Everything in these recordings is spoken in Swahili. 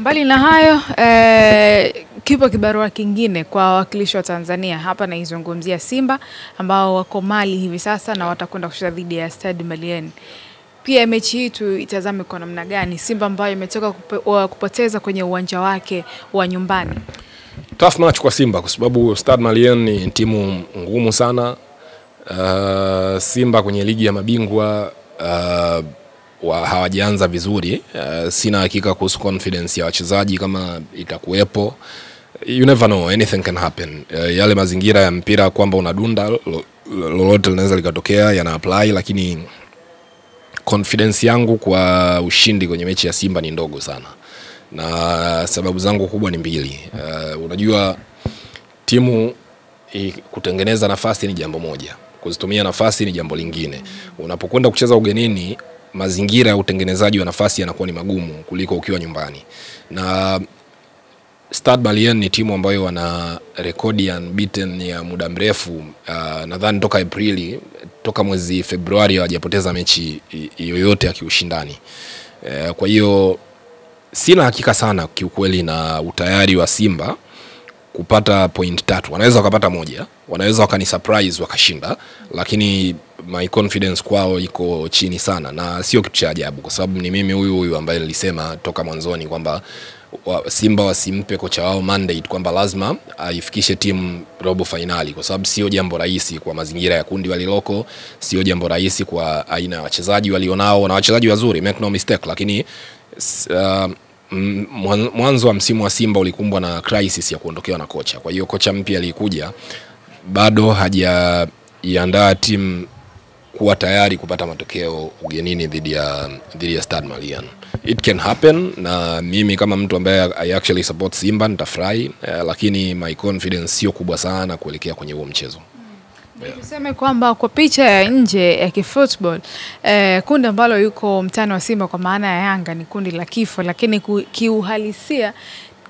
Mbali na hayo, kipo kibarua kingine kwa wawakilishi wa Tanzania. Hapa naizungumzia Simba ambao wako Mali hivi sasa na watakwenda kucheza dhidi ya Stade Malien. Pia mechi hii tuitazame kwa namna gani? Simba ambayo imetoka kupoteza kwenye uwanja wake wa nyumbani. Tough match kwa Simba kwa sababu Stade Malien ni timu ngumu sana. Simba kwenye ligi ya mabingwa hawajaanza vizuri. Sina hakika kuhusu confidence ya wachezaji kama itakuwepo. You never know, anything can happen. Yale mazingira ya mpira kwamba unadunda lolote linaweza likatokea yana apply, lakini confidence yangu kwa ushindi kwenye mechi ya Simba ni ndogo sana. Na sababu zangu kubwa ni mbili. Unajua timu kutengeneza nafasi ni jambo moja, kuzitumia nafasi ni jambo lingine. Unapokwenda kucheza ugenini, mazingira ya utengenezaji wa nafasi yanakuwa ni magumu kuliko ukiwa nyumbani. Na Stade Malien ni timu ambayo wana rekodi ya unbeaten ya muda mrefu. Nadhani toka Aprili, toka mwezi Februari hawajapoteza mechi yoyote ya kiushindani. Kwa hiyo sina hakika sana kiukweli na utayari wa Simba kupata point 3. Wanaweza wakapata moja, wanaweza wakani surprise wakashinda, lakini my confidence kwao iko chini sana, na sio kitu cha ajabu kwa sababu ni mimi huyu ambaye nilisema toka mwanzoni kwamba Simba wasimpe kocha wao mandate kwamba lazima aifikishe timu robo finali, kwa sababu sio jambo rahisi kwa mazingira ya kundi waliloko, sio jambo rahisi kwa aina ya wachezaji walionao, na wachezaji wazuri, make no mistake, lakini mwanzo wa msimu wa Simba ulikumbwa na crisis ya kuondokewa na kocha. Kwa hiyo kocha mpya alikuja bado hajaiandaa timu kuwa tayari kupata matokeo ugenini dhidi ya Stade Malien. It can happen, na mimi kama mtu ambaye I actually support Simba nitafurahi, lakini my confidence sio kubwa sana kuelekea kwenye huo mchezo. Tuseme kwamba kwa picha ya nje ya kifootball, kundi ambalo yuko mtani wa Simba kwa maana ya Yanga ni kundi la kifo, lakini kiuhalisia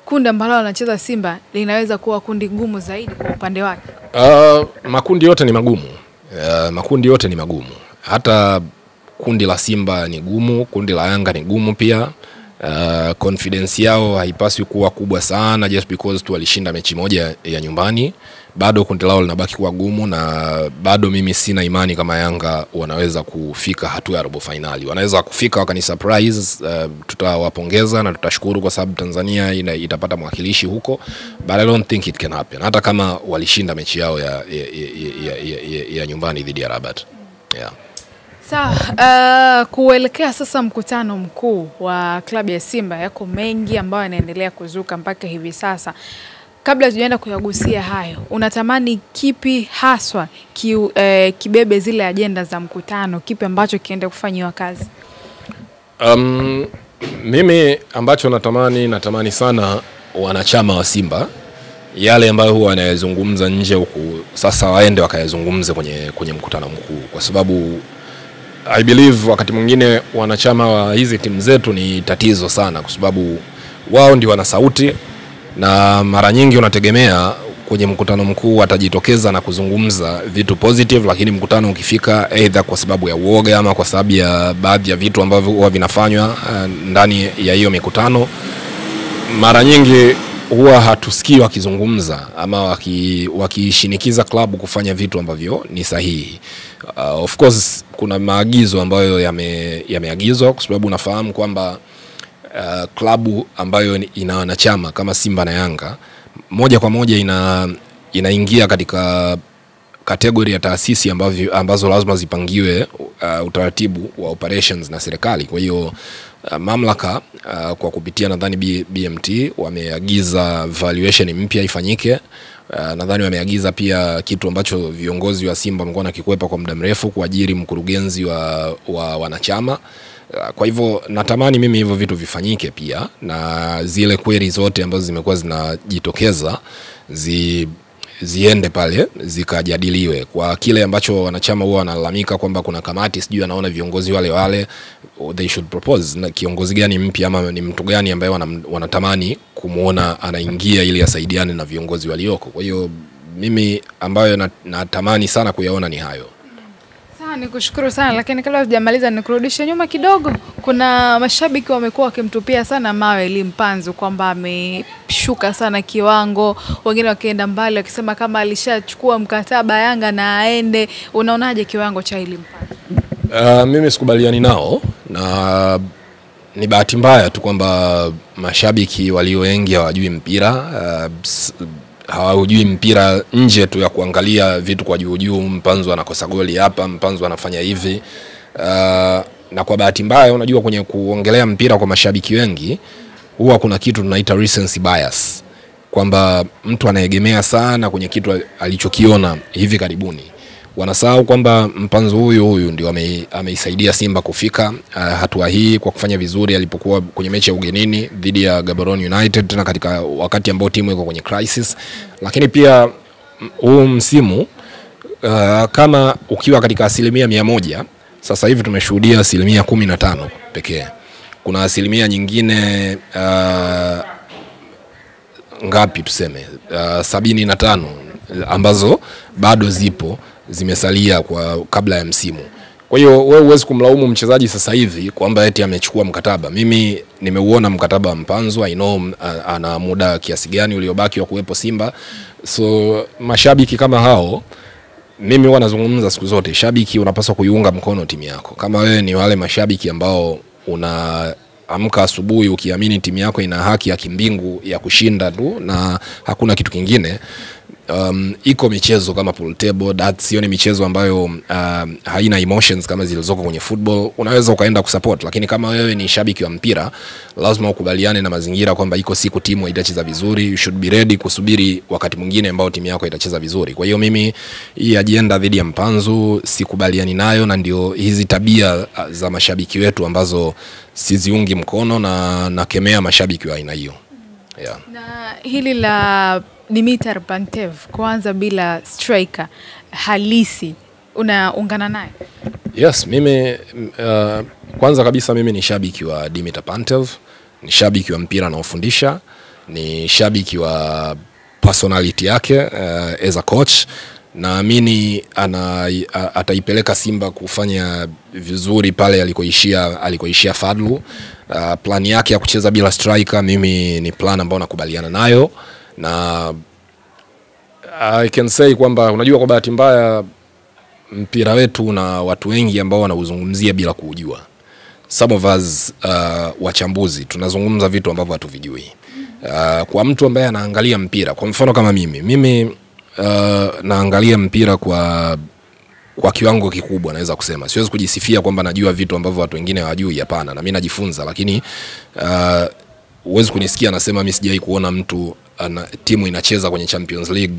kundi ambalo wanacheza Simba linaweza kuwa kundi gumu zaidi kwa upande wake. Makundi yote ni magumu. Makundi yote ni magumu. Hata kundi la Simba ni gumu, kundi la Yanga ni gumu pia. Confidence yao haipaswi kuwa kubwa sana just because tu walishinda mechi moja ya nyumbani. Bado kundi lao linabaki kuwa gumu, na bado mimi sina imani kama Yanga wanaweza kufika hatua ya robo finali. Wanaweza kufika wakani surprise, tutawapongeza na tutashukuru kwa sababu Tanzania itapata mwakilishi huko, but I don't think it can happen hata kama walishinda mechi yao ya nyumbani dhidi ya Rabat. Yeah. Sawa, kuelekea sasa mkutano mkuu wa klabu ya Simba, yako mengi ambayo yanaendelea kuzuka mpaka hivi sasa. Kabla tujaenda kuyagusia hayo, unatamani kipi haswa kibebe zile agenda za mkutano, kipi ambacho kiende kufanywa kazi? Mimi ambacho natamani sana wanachama wa Simba, yale ambayo huwa wanayazungumza nje huku, sasa waende wakayazungumze kwenye mkutano mkuu, kwa sababu I believe wakati mwingine wanachama wa hizi timu zetu ni tatizo sana, kwa sababu wao ndio wana sauti, na mara nyingi unategemea kwenye mkutano mkuu watajitokeza na kuzungumza vitu positive, lakini mkutano ukifika either kwa sababu ya uoga ama kwa sababu ya baadhi ya vitu ambavyo huwa vinafanywa ndani ya hiyo mikutano, mara nyingi huwa hatusikii wakizungumza ama wakishinikiza klabu kufanya vitu ambavyo ni sahihi. Of course kuna maagizo ambayo yameagizwa, kwa sababu unafahamu kwamba klabu ambayo ina wanachama kama Simba na Yanga moja kwa moja inaingia katika kategori ya taasisi ambazo lazima zipangiwe utaratibu wa operations na serikali. Kwa hiyo mamlaka kwa kupitia nadhani BMT wameagiza valuation mpya ifanyike. Nadhani wameagiza pia kitu ambacho viongozi wa Simba wamekuwa nakikwepa kwa muda mrefu, kuajiri mkurugenzi wa wanachama. Kwa hivyo natamani mimi hivyo vitu vifanyike pia, na zile query zote ambazo zimekuwa zinajitokeza ziende pale zikajadiliwe. Kwa kile ambacho wanachama huwa wanalalamika kwamba kuna kamati sijui anaona viongozi wale they should propose na kiongozi gani mpya ama ni mtu gani ambaye wanatamani kumuona anaingia ili asaidiane na viongozi walioko. Kwa hiyo mimi ambayo natamani sana kuyaona ni hayo. Nikushukuru sana, lakini kabla hujamaliza nikurudishe nyuma kidogo Kuna mashabiki wamekuwa wakimtupia sana mawe Elie Mpanzu kwamba ameshuka sana kiwango, wengine wakienda mbali wakisema kama alishachukua mkataba Yanga na aende. Unaonaje kiwango cha Elie Mpanzu? Mimi sikubaliani nao, na ni bahati mbaya tu kwamba mashabiki walio wengi hawajui mpira, hawajui mpira nje tu ya kuangalia vitu kwa juu juu. Mpanzu anakosa goli hapa, Mpanzu anafanya hivi. Na kwa bahati mbaya unajua kwenye kuongelea mpira kwa mashabiki wengi huwa kuna kitu tunaita recency bias, kwamba mtu anaegemea sana kwenye kitu alichokiona hivi karibuni. Wanasahau kwamba Mpanzu huyu ndio ameisaidia Simba kufika hatua hii kwa kufanya vizuri alipokuwa kwenye mechi ya ugenini dhidi ya Gaborone United, tena katika wakati ambao timu iko kwenye crisis. Lakini pia huu msimu kama ukiwa katika 100%, sasa hivi tumeshuhudia 15% pekee. Kuna asilimia nyingine ngapi tuseme 75 ambazo bado zimesalia kwa kabla ya msimu. Kwa hiyo wewe huwezi kumlaumu mchezaji sasa hivi kwamba eti amechukua mkataba. Mimi nimeuona mkataba wa Mpanzu, I know ana muda kiasi gani uliobaki wa kuwepo Simba. So mashabiki kama hao, mimi huwa nazungumza siku zote, shabiki unapaswa kuiunga mkono timu yako. Kama wewe ni wale mashabiki ambao unaamka asubuhi ukiamini timu yako ina haki ya kimbingu ya kushinda tu na hakuna kitu kingine, iko michezo kama pool table, sio ni michezo ambayo haina emotions kama zilizoko kwenye football, unaweza ukaenda kusupport. Lakini kama wewe ni shabiki wa mpira, lazima ukubaliane na mazingira kwamba iko siku timu itacheza vizuri, you should be ready kusubiri wakati mwingine ambao timu yako itacheza vizuri. Kwa hiyo mimi hii agenda dhidi ya Mpanzu sikubaliani nayo, na ndio hizi tabia za mashabiki wetu ambazo siziungi mkono na nakemea mashabiki wa aina hiyo. Yeah. Na hili la Dimitar Pantev kwanza bila striker halisi, unaungana naye? Yes, mimi kwanza kabisa mimi ni shabiki wa Dimitar Pantev, ni shabiki wa mpira anaofundisha, ni shabiki wa personality yake as a coach. Naamini ataipeleka Simba kufanya vizuri pale alikoishia Fadlu. Plan yake ya kucheza bila striker mimi ni plan ambayo nakubaliana nayo, na I can say kwamba unajua kwa bahati mbaya mpira wetu na watu wengi ambao wanauzungumzia bila kuujua. Some of us wachambuzi tunazungumza vitu ambavyo hatuvijui. Kwa mtu ambaye anaangalia mpira, kwa mfano kama mimi naangalia mpira kwa kiwango kikubwa, naweza kusema. Siwezi kujisifia kwamba najua vitu ambavyo watu wengine hawajui, hapana, na mimi najifunza. Lakini uwezi kunisikia nasema mimi sijai kuona mtu timu inacheza kwenye Champions League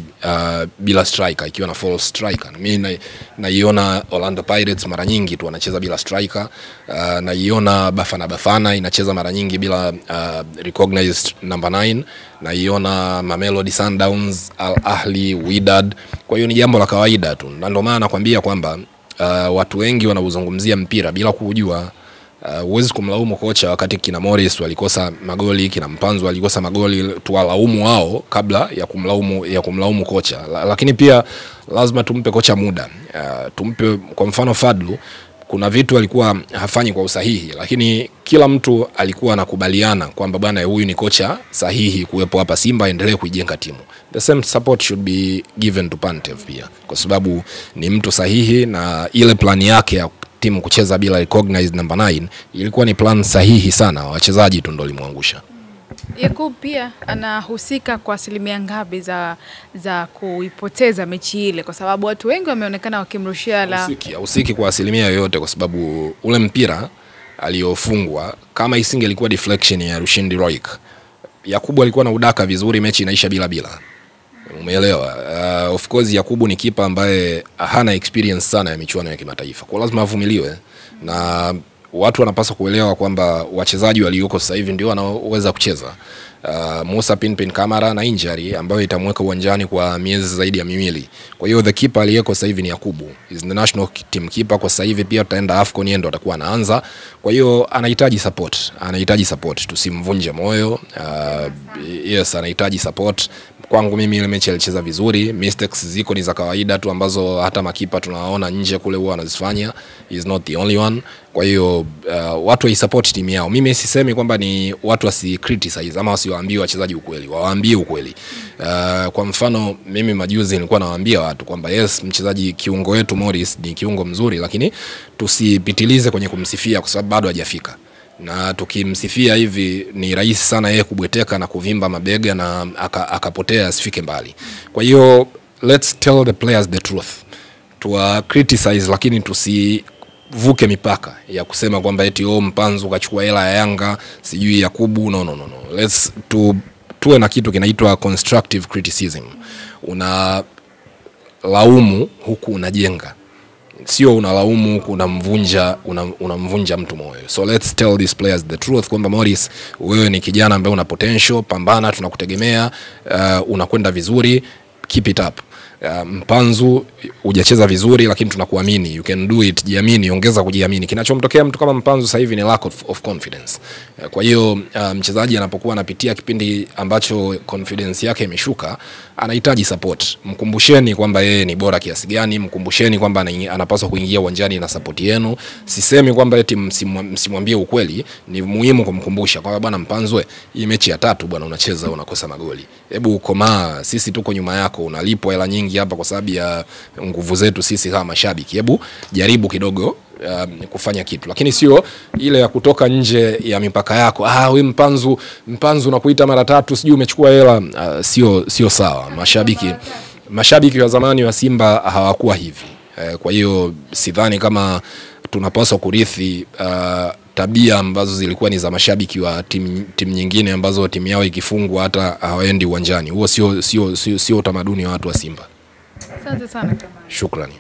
bila striker, ikiwa na false striker. Mimi naiona Orlando Pirates mara nyingi tu wanacheza bila striker, naiona Bafana inacheza mara nyingi bila recognized number 9, naiona Mamelodi Sundowns, Al Ahly, Wydad. Kwa hiyo ni jambo la kawaida tu, na ndio maana nakwambia kwamba watu wengi wanauzungumzia mpira bila kujua. Huwezi kumlaumu kocha wakati kina Morris walikosa magoli, kina Mpanzu walikosa magoli, tuwalaumu wao kabla ya kumlaumu kocha. Lakini pia lazima tumpe kocha muda. Tumpe, kwa mfano Fadlu, kuna vitu alikuwa hafanyi kwa usahihi, lakini kila mtu alikuwa anakubaliana kwamba bwana huyu ni kocha sahihi kuwepo hapa Simba, endelee kuijenga timu. The same support should be given to Pantev pia, kwa sababu ni mtu sahihi, na ile plan yake ya timu kucheza bila recognized number 9 ilikuwa ni plan sahihi sana. Wachezaji tu ndio limuangusha. Yakub pia anahusika kwa asilimia ngapi za kuipoteza mechi ile, kwa sababu watu wengi wameonekana wakimrushia usiki kwa asilimia yoyote, kwa sababu ule mpira aliofungwa kama isingelikuwa deflection ya Rushine Roik, Yakubu alikuwa na udaka vizuri, mechi inaisha bila. Umeelewa? Of course Yakubu ni kipa ambaye hana experience sana ya michuano ya kimataifa, kwa lazima avumiliwe, na watu wanapaswa kuelewa kwamba wachezaji walioko sasa hivi ndio wanaweza kucheza. Musa Pinpin Kamara na injury ambayo itamweka uwanjani kwa miezi zaidi ya 2. Kwa hiyo the keeper aliyeko sasa hivi ni Yakubu, is the national team keeper kwa sasa hivi. Pia tutaenda AFCON, yeye ndo atakuwa anaanza. Kwa hiyo anahitaji support, tusimvunje moyo. Yes, anahitaji support. Kwangu mimi ile mechi alicheza vizuri, mistakes ziko ni za kawaida tu ambazo hata makipa tunawaona nje kule huwa wanazifanya. He is not the only one. Kwa hiyo watu waisupport timu yao. Mimi sisemi kwamba ni watu wasi criticize ama wasiwaambie wachezaji ukweli, wawaambie ukweli. Kwa mfano mimi majuzi nilikuwa nawaambia watu kwamba yes, mchezaji kiungo wetu Morris ni kiungo mzuri, lakini tusipitilize kwenye kumsifia kwa sababu bado hajafika. Na tukimsifia hivi ni rahisi sana yeye kubweteka na kuvimba mabega na akapotea asifike mbali. Kwa hiyo let's tell the players the truth. Tuwa criticize lakini tusivuke mipaka ya kusema kwamba eti Mpanzu kachukua hela ya Yanga, sijui Yakubu. No. Let's tuwe na kitu kinaitwa constructive criticism. Una laumu huku unajenga. Sio unalaumu huku unamvunja mtu moyo. So let's tell these players the truth kwamba Morris, wewe ni kijana ambaye una potential, pambana, tunakutegemea, unakwenda vizuri, keep it up. Mpanzu hujacheza vizuri lakini tunakuamini, you can do it, jiamini, ongeza kujiamini. Kinachomtokea mtu kama Mpanzu sasa hivi ni lack of confidence. Kwa hiyo mchezaji anapokuwa anapitia kipindi ambacho confidence yake imeshuka, anahitaji support. Mkumbusheni kwamba yeye ni bora kiasi gani, mkumbusheni kwamba anapaswa kuingia uwanjani na support yenu. Sisemi kwamba eti msimwambie ukweli, ni muhimu kumkumbusha kwamba bwana Mpanzu, hii mechi ya 3 bwana unacheza unakosa magoli. Hebu komaa, sisi tuko nyuma yako, unalipwa hela nyingi hapa kwa sababu ya nguvu zetu sisi kama mashabiki. Hebu jaribu kidogo kufanya kitu, lakini sio ile ya kutoka nje ya mipaka yako. Wewe Mpanzu unakuita mara 3 sijui umechukua hela. Sio sawa. Mashabiki wa zamani wa Simba hawakuwa hivi. Kwa hiyo sidhani kama tunapaswa kurithi tabia ambazo zilikuwa ni za mashabiki wa timu nyingine ambazo timu yao ikifungwa hata hawaendi uwanjani. Huo sio utamaduni wa watu wa Simba. Asante sana. Shukrani.